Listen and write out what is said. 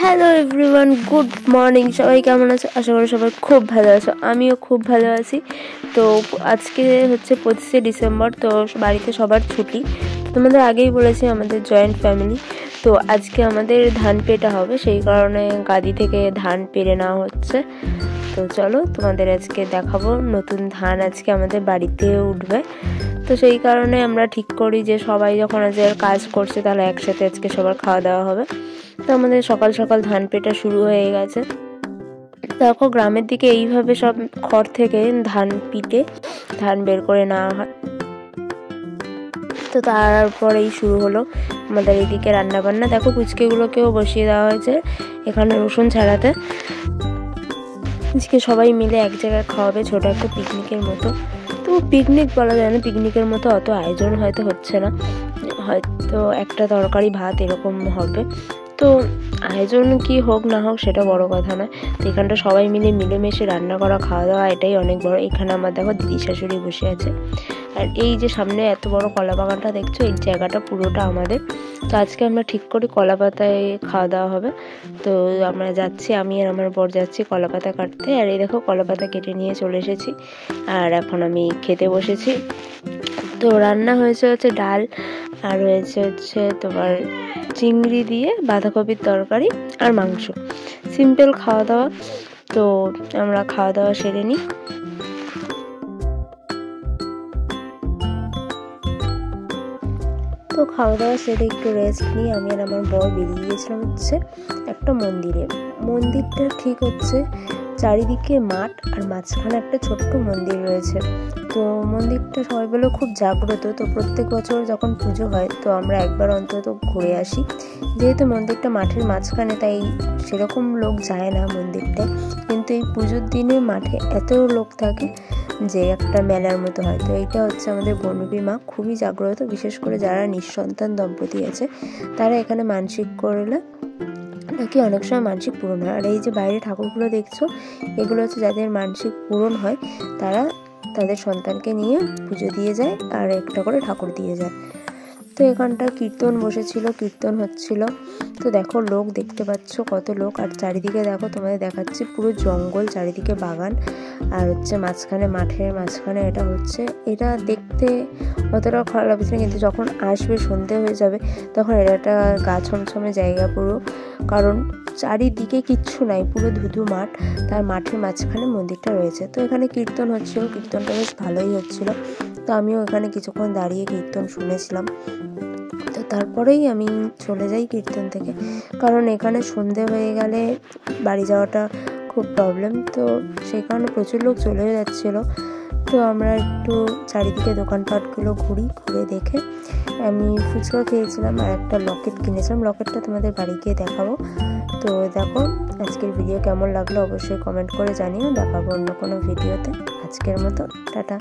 Hello everyone, good morning. সবাই কেমন আছো? আশা করি সবাই খুব ভালো আছো। আমিও খুব ভালো আছি। তো আজকে হচ্ছে 25শে ডিসেম্বর, তো বাড়িতে সবার ছুটি। তোমাদের আগেই বলেছি আমাদের জয়েন্ট ফ্যামিলি। তো আজকে আমাদের ধান পেটা হবে, সেই কারণে গাদি থেকে ধান পেরে নেওয়া হচ্ছে। তো চলো তোমাদের আজকে দেখাবো, নতুন ধান আজকে আমাদের বাড়িতে উঠবে। তো সেই কারণে আমরা ঠিক করি যে সবাই যখন আজকে কাজ করছে তাহলে একসাথে আজকে সবার খাওয়া দাওয়া হবে। তো আমাদের সকাল সকাল ধান পেটা শুরু হয়ে গেছে। দেখো গ্রামের দিকে এইভাবে সব খড় থেকে ধান পিটে ধান বের করে নেওয়া হয়। তো তারপরেই শুরু হলো আমাদের এইদিকে রান্না বান্না। দেখো কুচকেগুলোকেও বসিয়ে দেওয়া হয়েছে এখানে রসুন ছাড়াতে। আজকে সবাই মিলে এক জায়গায় খাওয়াবে, ছোট একটা পিকনিকের মতো। তো পিকনিক বলা যায় না, পিকনিকের মতো অত আয়োজন হয়তো হচ্ছে না, হয়তো একটা তরকারি ভাত এরকম হবে। তো আয়োজন কি হোক না হোক সেটা বড় কথা নয়। তো এখানটা সবাই মিলে মিলেমিশে রান্না করা খাওয়া দাওয়া এটাই অনেক বড়। এখানে আমার দেখো দিদি শাশুড়ি বসে আছে, আর এই যে সামনে এত বড় কলা বাগানটা দেখছো, এই জায়গাটা পুরোটা আমাদের। তো আজকে আমরা ঠিক করি কলা পাতায় খাওয়া দাওয়া হবে। তো আমরা যাচ্ছি, আমি আর আমার বর যাচ্ছি কলা পাতা কাটতে। আর এই দেখো কলা পাতা কেটে নিয়ে চলে এসেছি, আর এখন আমি খেতে বসেছি। তো রান্না হচ্ছে ডাল, আর হচ্ছে তোমার চিংড়ি দিয়ে বাঁধাকপির তরকারি আর মাংস। সিম্পল খাওয়া দাওয়া। তো আমরা খাওয়া দাওয়া সেরে নিই। তো খাওয়া দাওয়া সেরে একটু রেস্ট নিয়ে আমি আর আমার বর বেরিয়ে গিয়েছিলাম হচ্ছে একটা মন্দিরে। মন্দিরটা ঠিক হচ্ছে চারিদিকে মাঠ, আর মাঝখানে একটা ছোট্ট মন্দির রয়েছে। তো মন্দিরটা সবাই বলে খুব জাগ্রত। তো প্রত্যেক বছর যখন পুজো হয় তো আমরা একবার অন্তত ঘুরে আসি। যেহেতু মন্দিরটা মাঠের মাঝখানে, তাই সেরকম লোক যায় না মন্দিরটা, কিন্তু এই পুজোর দিনে মাঠে এত লোক থাকে যে একটা মেলার মতো হয়। তো এইটা হচ্ছে আমাদের বনবী মা, খুবই জাগ্রত। বিশেষ করে যারা নিঃসন্তান দম্পতি আছে তারা এখানে মানসিক করলে নাকি অনেক সময় মানসিক পূরণ হয়। আর এই যে বাইরে ঠাকুরগুলো দেখছো, এগুলো হচ্ছে যাদের মানসিক পূরণ হয় তারা তাদের সন্তানকে নিয়ে পুজো দিয়ে যায়, আর একটা করে ঠাকুর দিয়ে যায়। তো এখানটা কীর্তন বসেছিল, কীর্তন হচ্ছিল। তো দেখো লোক দেখতে পাচ্ছ কত লোক। আর চারিদিকে দেখো তোমাদের দেখাচ্ছি পুরো জঙ্গল, চারিদিকে বাগান, আর হচ্ছে মাঝখানে মাঠের মাঝখানে এটা দেখতে অতটা খারাপ লাগছে না, কিন্তু যখন আসবে সন্ধে হয়ে যাবে তখন এটা একটা গা ছমছমে জায়গা পুরো। কারণ চারিদিকে কিচ্ছু নাই, পুরো ধুধু মাঠ, তার মাঠের মাঝখানে মন্দিরটা রয়েছে। তো এখানে কীর্তন হচ্ছিল, কীর্তনটা বেশ ভালোই হচ্ছিল। তো আমিও এখানে কিছুক্ষণ দাঁড়িয়ে কীর্তন শুনেছিলাম। তো তারপরেই আমি চলে যাই কীর্তন থেকে, কারণ এখানে সন্ধে হয়ে গেলে বাড়ি যাওয়াটা খুব প্রবলেম। তো সেই কারণে প্রচুর লোক চলে যাচ্ছিলো। তো আমরা একটু চারিদিকে দোকানপাটগুলো ঘুরে দেখে আমি ফুচকা খেয়েছিলাম আর একটা লকেট কিনেছিলাম। লকেটটা তোমাদের বাড়ি গিয়ে দেখাবো। তো দেখো আজকের ভিডিও কেমন লাগলো অবশ্যই কমেন্ট করে জানিও। দেখাবো অন্য কোনো ভিডিওতে। আজকের মতো টাটা।